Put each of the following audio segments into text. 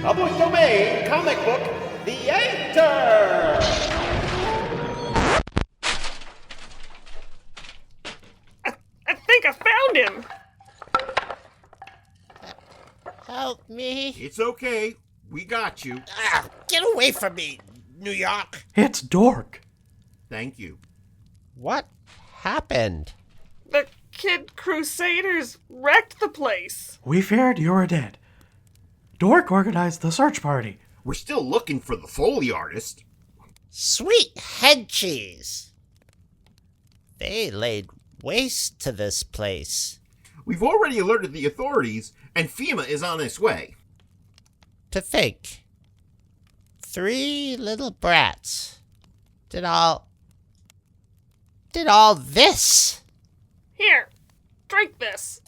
Public domain comic book theater! I think I found him! Help me. It's okay. We got you. Get away from me, New York. It's Dork. Thank you. What happened? The Kid Crusaders wrecked the place. We feared you were dead. Dork organized the search party. We're still looking for the Foley artist. Sweet head cheese. They laid waste to this place. We've already alerted the authorities, and FEMA is on its way. To think. 3 little brats did all this. Here, drink this.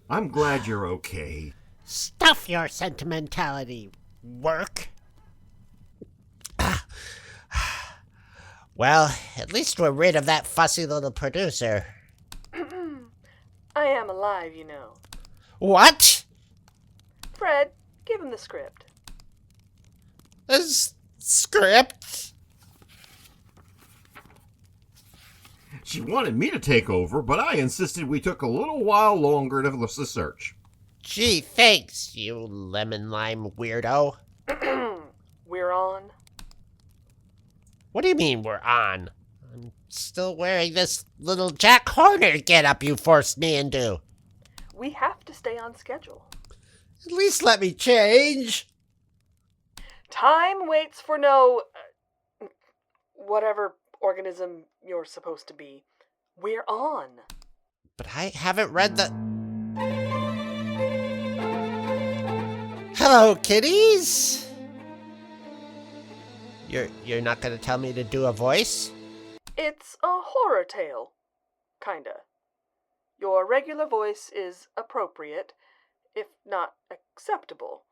I'm glad you're okay. Stuff your sentimentality, work. Well, at least we're rid of that fussy little producer. I am alive, you know. What? Fred, give him the script. A script? She wanted me to take over, but I insisted we took a little while longer to search. Gee, thanks, you lemon lime weirdo. We're on. What do you mean we're on? I'm still wearing this little Jack Horner getup you forced me into. We have to stay on schedule. At least let me change. Time waits for no... whatever organism you're supposed to be. We're on. But I haven't read the... Hello, kitties! You're not gonna tell me to do a voice? It's a horror tale. Kinda. Your regular voice is appropriate, if not acceptable.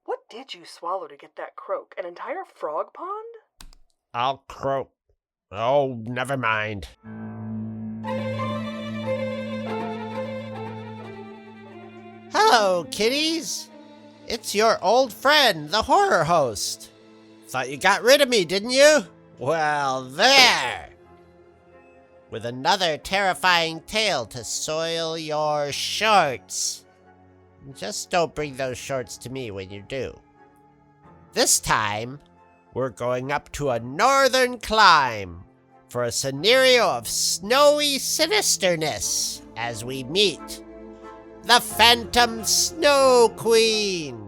What did you swallow to get that croak? An entire frog pond? I'll croak. Oh, never mind. Hello, kitties! It's your old friend, the horror host. Thought you got rid of me, didn't you? Well, there! With another terrifying tale to soil your shorts. Just don't bring those shorts to me when you do. This time, we're going up to a northern climb for a scenario of snowy sinisterness as we meet the Phantom Snow Queen.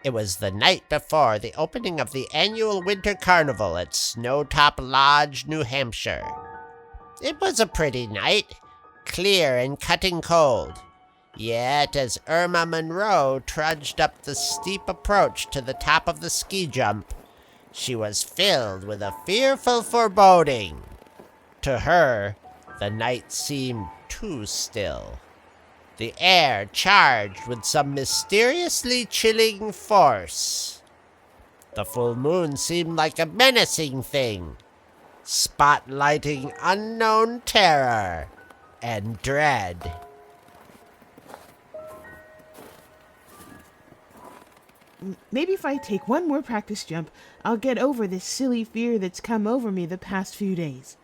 It was the night before the opening of the annual winter carnival at Snowtop Lodge, New Hampshire. It was a pretty night, clear and cutting cold. Yet as Irma Monroe trudged up the steep approach to the top of the ski jump, she was filled with a fearful foreboding. To her, the night seemed too still. The air charged with some mysteriously chilling force. The full moon seemed like a menacing thing, spotlighting unknown terror and dread. Maybe if I take one more practice jump, I'll get over this silly fear that's come over me the past few days.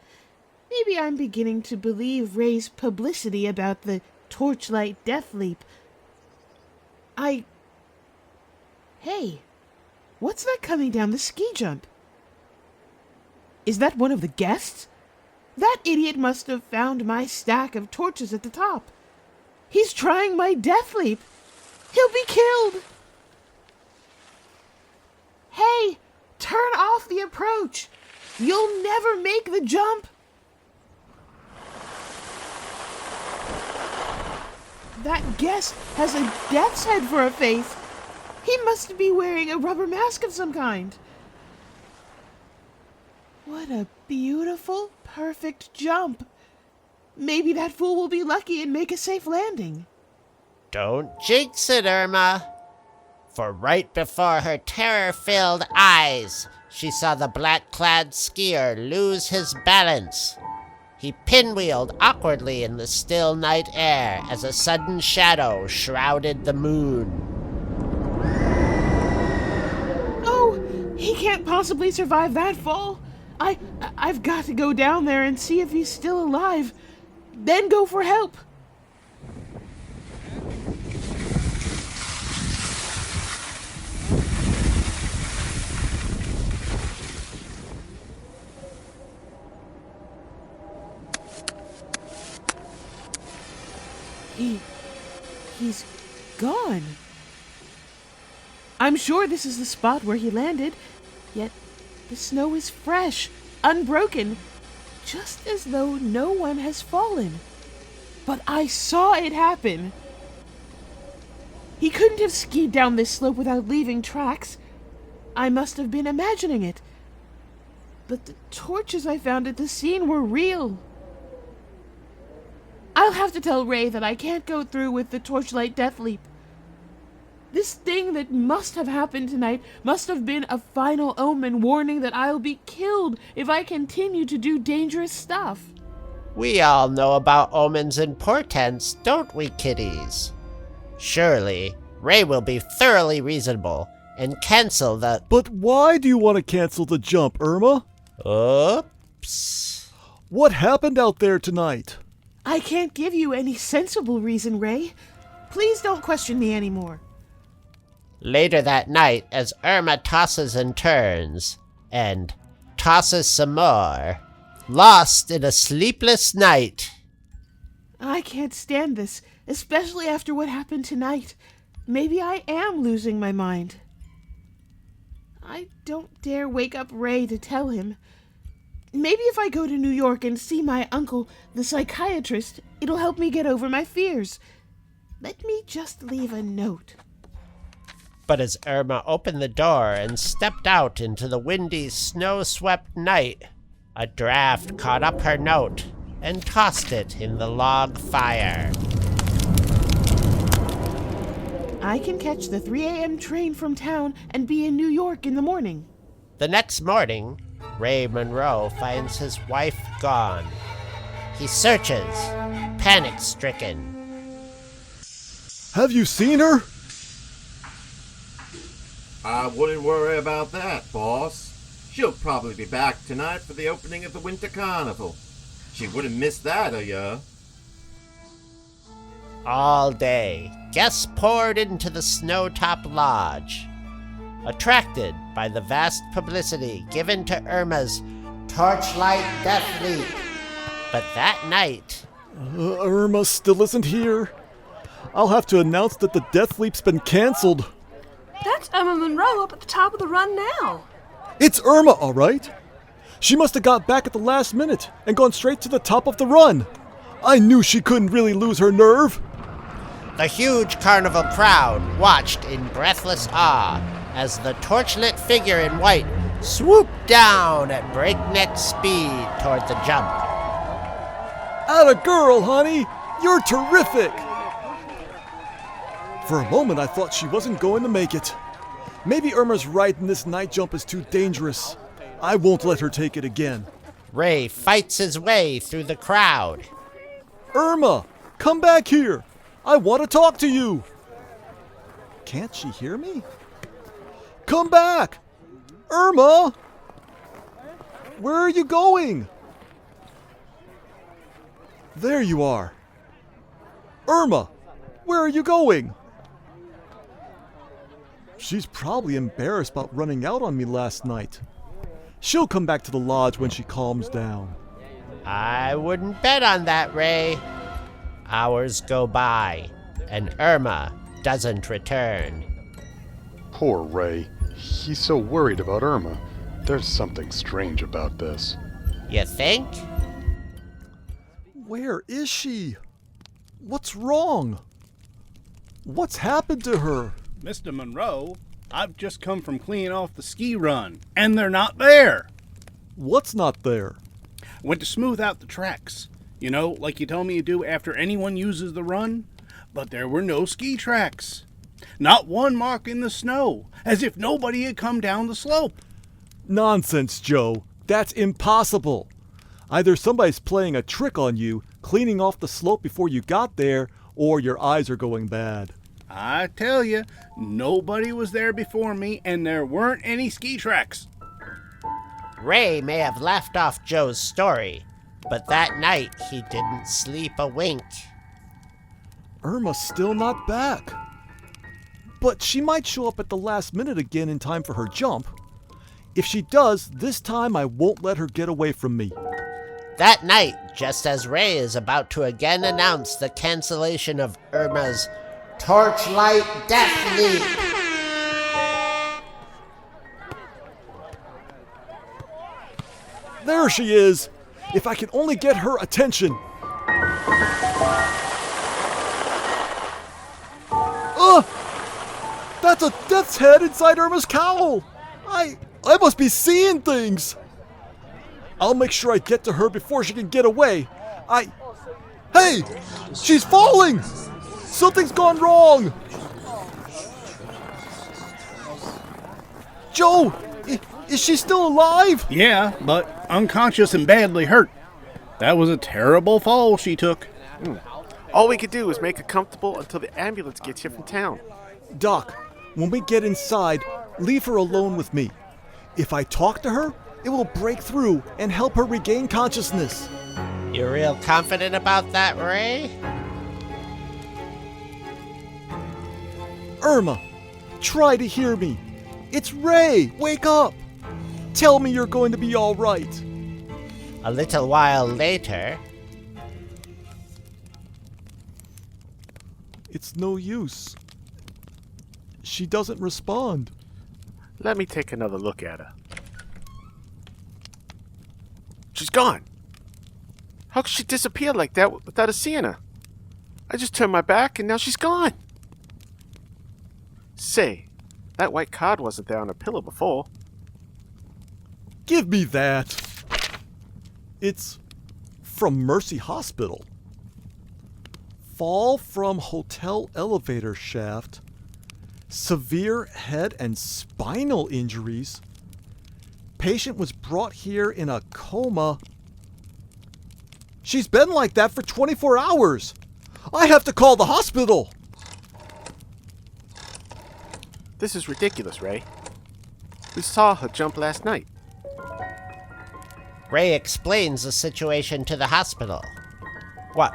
Maybe I'm beginning to believe Ray's publicity about the Torchlight Death Leap. Hey, what's that coming down the ski jump? Is that one of the guests? That idiot must have found my stack of torches at the top. He's trying my death leap. He'll be killed. Hey, turn off the approach. You'll never make the jump. That guest has a death's head for a face. He must be wearing a rubber mask of some kind. What a beautiful, perfect jump. Maybe that fool will be lucky and make a safe landing. Don't jinx it, Irma. For right before her terror-filled eyes, she saw the black-clad skier lose his balance. He pinwheeled awkwardly in the still night air as a sudden shadow shrouded the moon. Oh, he can't possibly survive that fall. I've got to go down there and see if he's still alive. Then go for help. He's gone. I'm sure this is the spot where he landed, yet the snow is fresh, unbroken, just as though no one has fallen. But I saw it happen. He couldn't have skied down this slope without leaving tracks. I must have been imagining it. But the torches I found at the scene were real. I'll have to tell Ray that I can't go through with the torchlight death leap. This thing that must have happened tonight must have been a final omen warning that I'll be killed if I continue to do dangerous stuff. We all know about omens and portents, don't we, kiddies? Surely, Ray will be thoroughly reasonable and cancel the... But why do you want to cancel the jump, Irma? Oops. What happened out there tonight? I can't give you any sensible reason, Ray. Please don't question me anymore. Later that night, as Irma tosses and turns, and tosses some more, lost in a sleepless night. I can't stand this, especially after what happened tonight. Maybe I am losing my mind. I don't dare wake up Ray to tell him. Maybe if I go to New York and see my uncle, the psychiatrist, it'll help me get over my fears. Let me just leave a note. But as Irma opened the door and stepped out into the windy, snow-swept night, a draft caught up her note and tossed it in the log fire. I can catch the 3 a.m. train from town and be in New York in the morning. The next morning, Ray Monroe finds his wife gone. He searches, panic-stricken. Have you seen her? I wouldn't worry about that, boss. She'll probably be back tonight for the opening of the Winter Carnival. She wouldn't miss that, All day, guests poured into the snow-top lodge, attracted by the vast publicity given to Irma's torchlight death leap. But that night... Irma still isn't here. I'll have to announce that the death leap's been canceled. That's Emma Monroe up at the top of the run now. It's Irma, all right. She must have got back at the last minute and gone straight to the top of the run. I knew she couldn't really lose her nerve. The huge carnival crowd watched in breathless awe as the torchlit figure in white swooped down at breakneck speed toward the jump. Atta girl, honey! You're terrific! For a moment, I thought she wasn't going to make it. Maybe Irma's right and this night jump is too dangerous. I won't let her take it again. Ray fights his way through the crowd. Irma, come back here! I want to talk to you! Can't she hear me? Come back! Irma! Where are you going? There you are. Irma, where are you going? She's probably embarrassed about running out on me last night. She'll come back to the lodge when she calms down. I wouldn't bet on that, Ray. Hours go by, and Irma doesn't return. Poor Ray. He's so worried about Irma. There's something strange about this. You think? Where is she? What's wrong? What's happened to her? Mr. Monroe, I've just come from cleaning off the ski run, and they're not there. What's not there? Went to smooth out the tracks. You know, like you tell me you do after anyone uses the run. but there were no ski tracks. Not one mark in the snow, as if nobody had come down the slope. Nonsense, Joe. That's impossible. Either somebody's playing a trick on you, cleaning off the slope before you got there, or your eyes are going bad. I tell you, nobody was there before me, and there weren't any ski tracks. Ray may have left off Joe's story, but that night he didn't sleep a wink. Irma's still not back. But she might show up at the last minute again in time for her jump. If she does, this time I won't let her get away from me. That night, just as Ray is about to again announce the cancellation of Irma's Torchlight Death Leap. There she is! If I can only get her attention! That's a death's head inside Irma's cowl! I must be seeing things! I'll make sure I get to her before she can get away. Hey! She's falling! Something's gone wrong! Joe! Is she still alive? Yeah, but unconscious and badly hurt. That was a terrible fall she took. All we could do is make her comfortable until the ambulance gets here from town. Doc, when we get inside, leave her alone with me. If I talk to her, it will break through and help her regain consciousness. You real confident about that, Ray? Irma, try to hear me. It's Ray. Wake up. Tell me you're going to be all right. A little while later... It's no use. She doesn't respond. Let me take another look at her. She's gone. How could she disappear like that without us seeing her? I just turned my back and now she's gone. Say, that white card wasn't there on her pillow before. Give me that. It's from Mercy Hospital. Fall from hotel elevator shaft. Severe head and spinal injuries. Patient was brought here in a coma. She's been like that for 24 hours. I have to call the hospital. This is ridiculous, Ray. We saw her jump last night. Ray explains the situation to the hospital. What?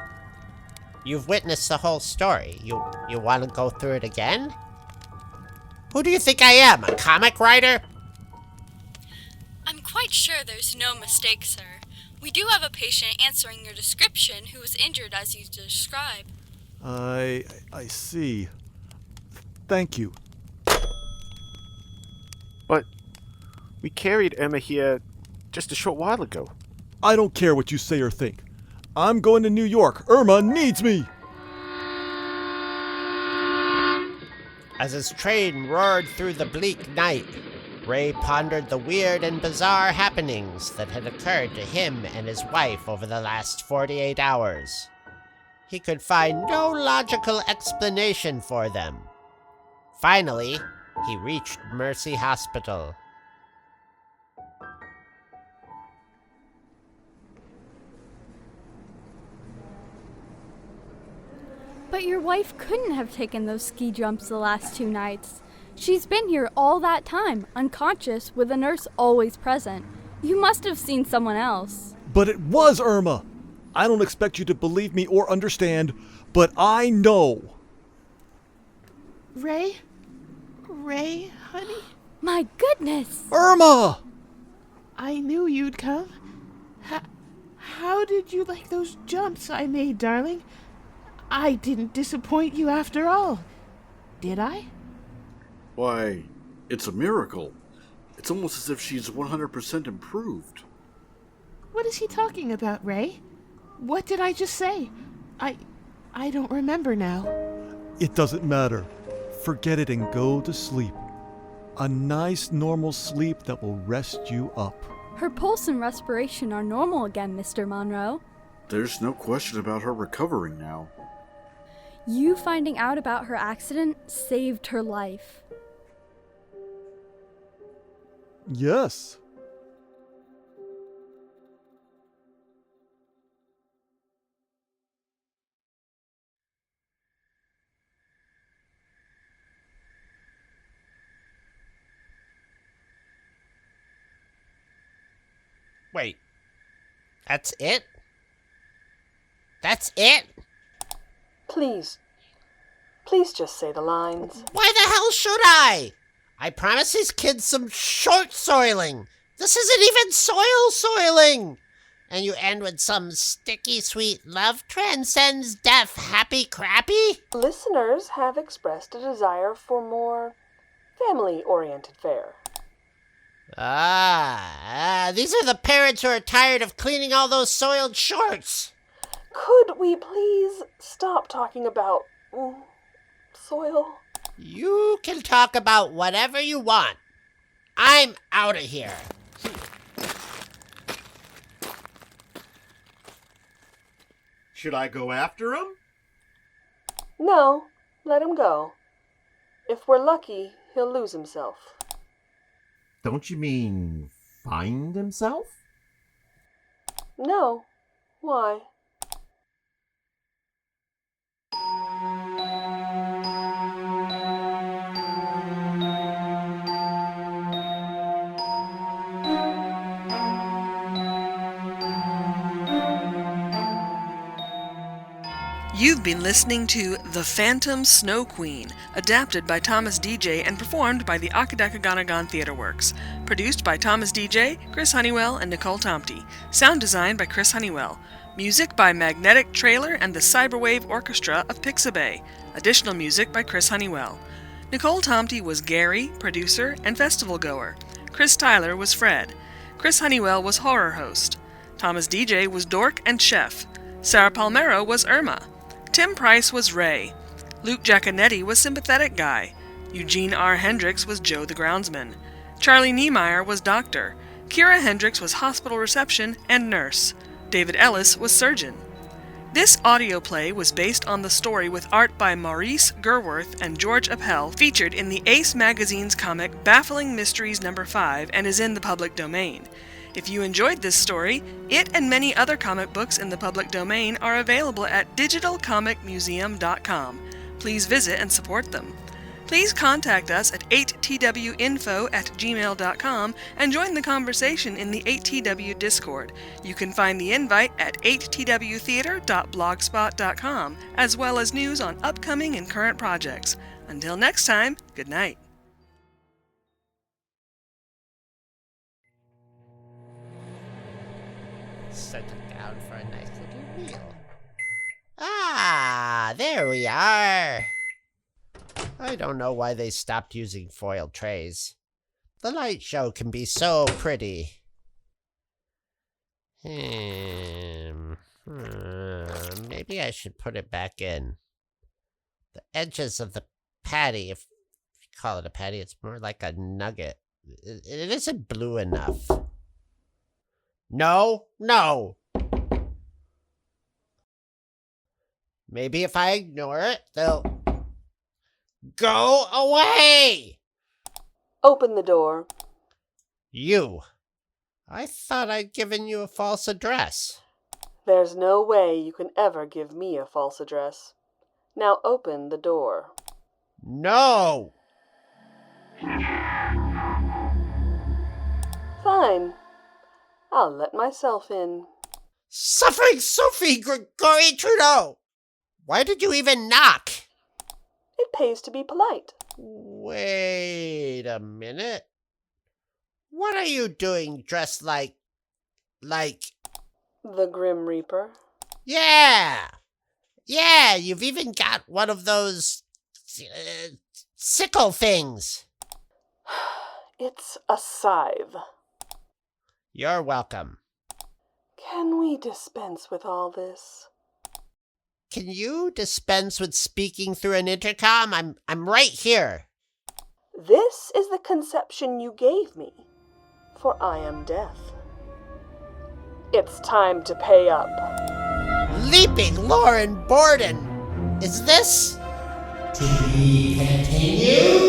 You've witnessed the whole story. You want to go through it again? Who do you think I am, a comic writer? I'm quite sure there's no mistake, sir. We do have a patient answering your description who was injured as you describe. I see. Thank you. But we carried Emma here just a short while ago. I don't care what you say or think. I'm going to New York. Irma needs me. As his train roared through the bleak night, Ray pondered the weird and bizarre happenings that had occurred to him and his wife over the last 48 hours. He could find no logical explanation for them. Finally, he reached Mercy Hospital. But your wife couldn't have taken those ski jumps the last 2 nights. She's been here all that time, unconscious, with a nurse always present. You must have seen someone else. But it was Irma. I don't expect you to believe me or understand, but I know. Ray? Ray, honey? My goodness! Irma! I knew you'd come. How did you like those jumps I made, darling? I didn't disappoint you after all, did I? Why, it's a miracle. It's almost as if she's 100% improved. What is he talking about, Ray? What did I just say? I don't remember now. It doesn't matter. Forget it and go to sleep. A nice, normal sleep that will rest you up. Her pulse and respiration are normal again, Mr. Monroe. There's no question about her recovering now. You finding out about her accident saved her life. Yes. Wait. That's it? That's it? Please just say the lines. Why the hell should I? I promised these kids some short soiling. This isn't even soiling. And you end with some sticky sweet love transcends death happy crappy? Listeners have expressed a desire for more family-oriented fare. These are the parents who are tired of cleaning all those soiled shorts. Could we please stop talking about soil? You can talk about whatever you want. I'm out of here. Should I go after him? No, let him go. If we're lucky, he'll lose himself. Don't you mean find himself? No. Why? You've been listening to The Phantom Snow Queen, adapted by Thomas DJ and performed by the Akadakaganagon Theatre Works. Produced by Thomas DJ, Chris Honeywell, and Nicole Tomte. Sound design by Chris Honeywell. Music by Magnetic Trailer and the Cyberwave Orchestra of Pixabay. Additional music by Chris Honeywell. Nicole Tomte was Gary, producer and festival goer. Chris Tyler was Fred. Chris Honeywell was horror host. Thomas DJ was dork and chef. Sarah Palmero was Irma. Tim Price was Ray. Luke Giaconetti was Sympathetic Guy. Eugene R. Hendricks was Joe the Groundsman. Charlie Niemeyer was Doctor. Kira Hendricks was Hospital Reception and Nurse. David Ellis was Surgeon. This audio play was based on the story with art by Maurice Gerworth and George Appel, featured in the Ace Magazine's comic Baffling Mysteries No. 5 and is in the public domain. If you enjoyed this story, it and many other comic books in the public domain are available at digitalcomicmuseum.com. Please visit and support them. Please contact us at 8twinfo@gmail.com and join the conversation in the 8TW Discord. You can find the invite at 8twtheater.blogspot.com, as well as news on upcoming and current projects. Until next time, good night. Settle down for a nice little meal. There we are. I don't know why they stopped using foil trays. The light show can be so pretty. Maybe I should put it back in. The edges of the patty, if you call it a patty, it's more like a nugget. It isn't blue enough. No. Maybe if I ignore it, they'll go away! Open the door. You. I thought I'd given you a false address. There's no way you can ever give me a false address. Now open the door. No! Fine. I'll let myself in. Suffering Sophie Gregory Trudeau! Why did you even knock? It pays to be polite. Wait a minute. What are you doing dressed like... The Grim Reaper? Yeah, you've even got one of those... sickle things. It's a scythe. You're welcome. Can we dispense with all this? Can you dispense with speaking through an intercom? I'm right here. This is the conception you gave me, for I am deaf. It's time to pay up. Leaping Lauren Borden! Is this to be continued?